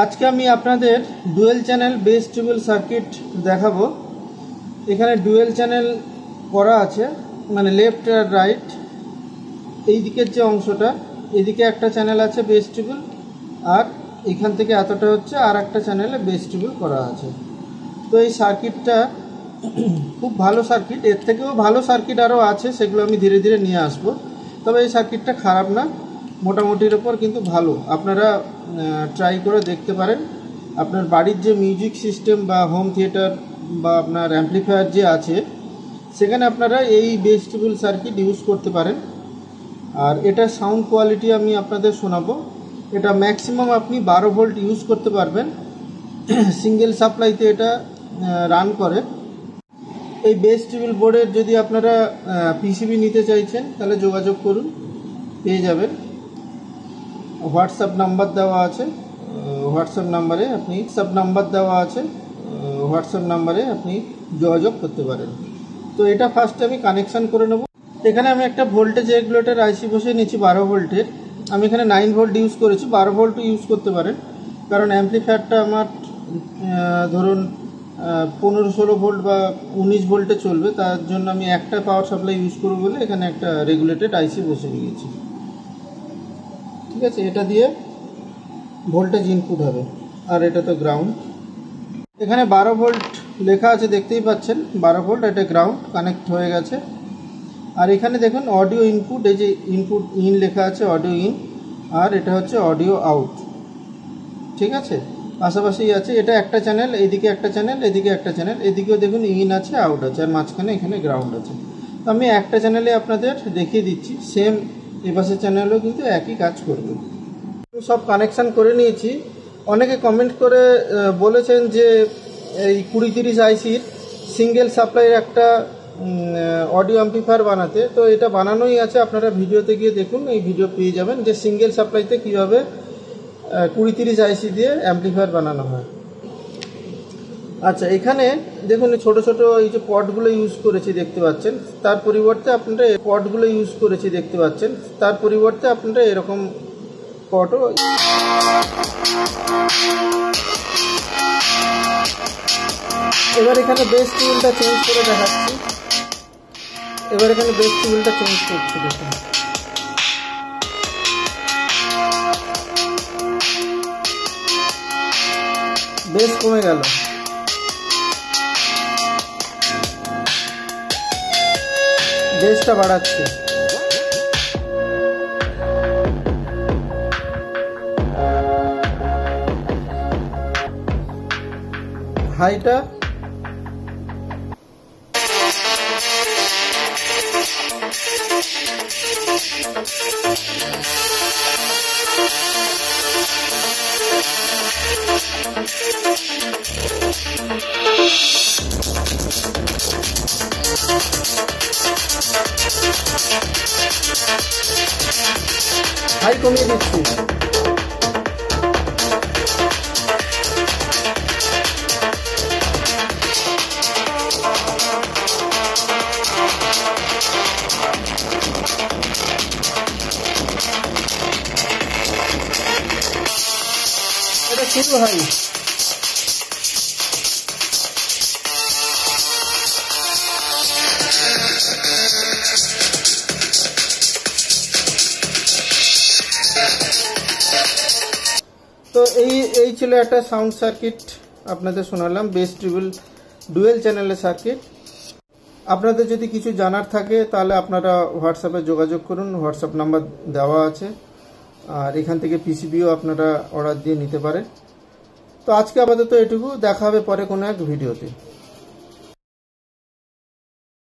আজকে আমি আপনাদের dual channel base tubewell circuit দেখাবো। এখানে ডুয়েল চ্যানেল করা আছে, মানে লেফট আর রাইট। এই দিকের যে অংশটা, এদিকে একটা চ্যানেল আছে বেস টিউবওয়েল, আর এখান থেকে এতটা হচ্ছে আর একটা চ্যানেলে বেস টিউবওয়েল করা আছে। তো এই সার্কিটটা খুব ভালো সার্কিট, এর থেকেও ভালো সার্কিট আরও আছে, সেগুলো আমি ধীরে ধীরে নিয়ে আসবো। তবে এই সার্কিটটা খারাপ না, মোটামুটির ওপর কিন্তু ভালো। আপনারা ট্রাই করে দেখতে পারেন। আপনার বাড়ির যে মিউজিক সিস্টেম বা হোম থিয়েটার বা আপনার অ্যাম্পলিফায়ার যে আছে, সেখানে আপনারা এই বেস টিউবওয়েল সার্কিট ইউজ করতে পারেন। আর এটা সাউন্ড কোয়ালিটি আমি আপনাদের শোনাবো। এটা ম্যাক্সিমাম আপনি 12 ভোল্ট ইউজ করতে পারবেন। সিঙ্গেল সাপ্লাইতে এটা রান করে। এই বেস টিউবওয়েল বোর্ডের যদি আপনারা পিসিবি নিতে চাইছেন তাহলে যোগাযোগ করুন, পেয়ে যাবেন। হোয়াটসঅ্যাপ নাম্বার দেওয়া আছে, হোয়াটসঅ্যাপ নাম্বারে আপনি যোগাযোগ করতে পারেন। তো এটা ফার্স্টে আমি কানেকশান করে নেব। এখানে আমি একটা ভোল্টেজ রেগুলেটর আইসি বসিয়ে নিচ্ছি 12 ভোল্টের। আমি এখানে 9 ভোল্ট ইউজ করেছি, 12 ভোল্টও ইউজ করতে পারেন, কারণ অ্যাম্পলিফায়ারটা আমার ধরুন 15-16 ভোল্ট বা 19 ভোল্টে চলবে। তার জন্য আমি একটা পাওয়ার সাপ্লাই ইউজ করব বলে এখানে একটা রেগুলেটেড আইসি বসে নিয়েছি। ঠিক আছে, এটা দিয়ে ভোল্টেজ ইনপুট হবে, আর এটা তো গ্রাউন্ড। এখানে 12 ভোল্ট লেখা আছে, দেখতেই পাচ্ছেন 12 ভোল্ট। এটা গ্রাউন্ড কানেক্ট হয়ে গেছে। আর এখানে দেখুন অডিও ইনপুট, এই যে ইনপুট ইন লেখা আছে, অডিও ইন, আর এটা হচ্ছে অডিও আউট। ঠিক আছে, পাশাপাশি আছে। এটা একটা চ্যানেল, এদিকে একটা চ্যানেল, এদিকে একটা চ্যানেল, এদিকেও দেখুন ইন আছে, আউট আছে, আর মাঝখানে এখানে গ্রাউন্ড আছে। তো আমি একটা চ্যানেলে আপনাদের দেখিয়ে দিচ্ছি, সেম এপাশের চ্যানেলও কিন্তু একই কাজ করবে। সব কানেকশান করে নিয়েছি। অনেকে কমেন্ট করে বলেছেন যে এই 20-30 আইসির সিঙ্গেল সাপ্লাইয়ের একটা অডিও অ্যাম্পলিফায়ার বানাতে। তো এটা বানানোই আছে, আপনারা ভিডিওতে গিয়ে দেখুন, এই ভিডিও পেয়ে যাবেন যে সিঙ্গেল সাপ্লাইতে কীভাবে 20-30 আইসি দিয়ে অ্যাম্পলিফায়ার বানানো হয়। আচ্ছা, এখানে দেখুন ছোট ছোট এই যে পটগুলো ইউজ করেছি দেখতে পাচ্ছেন, তার পরিবর্তে আপনারা এরকম পটও। এবার এখানে বেস টিউবওয়েলটা চেঞ্জ করে দেখাচ্ছি। দেখুন বেস কমে গেল, বেসটা বাড়াচ্ছে। হাইটা হাই কমিয়ে দিচ্ছি। এটা শুরু হয়। তো এই ছিল একটা সাউন্ড সার্কিট আপনাদের শোনালাম, বেস টিউবওয়েল ডুয়েল চ্যানেলের সার্কিট। আপনাদের যদি কিছু জানার থাকে তাহলে আপনারা হোয়াটসঅ্যাপে যোগাযোগ করুন, হোয়াটসঅ্যাপ নাম্বার দেওয়া আছে। আর এখান থেকে পিসিবিও আপনারা অর্ডার দিয়ে নিতে পারেন। তো আজকে আপাতত এটুকু, দেখা হবে পরে কোনো এক ভিডিওতে।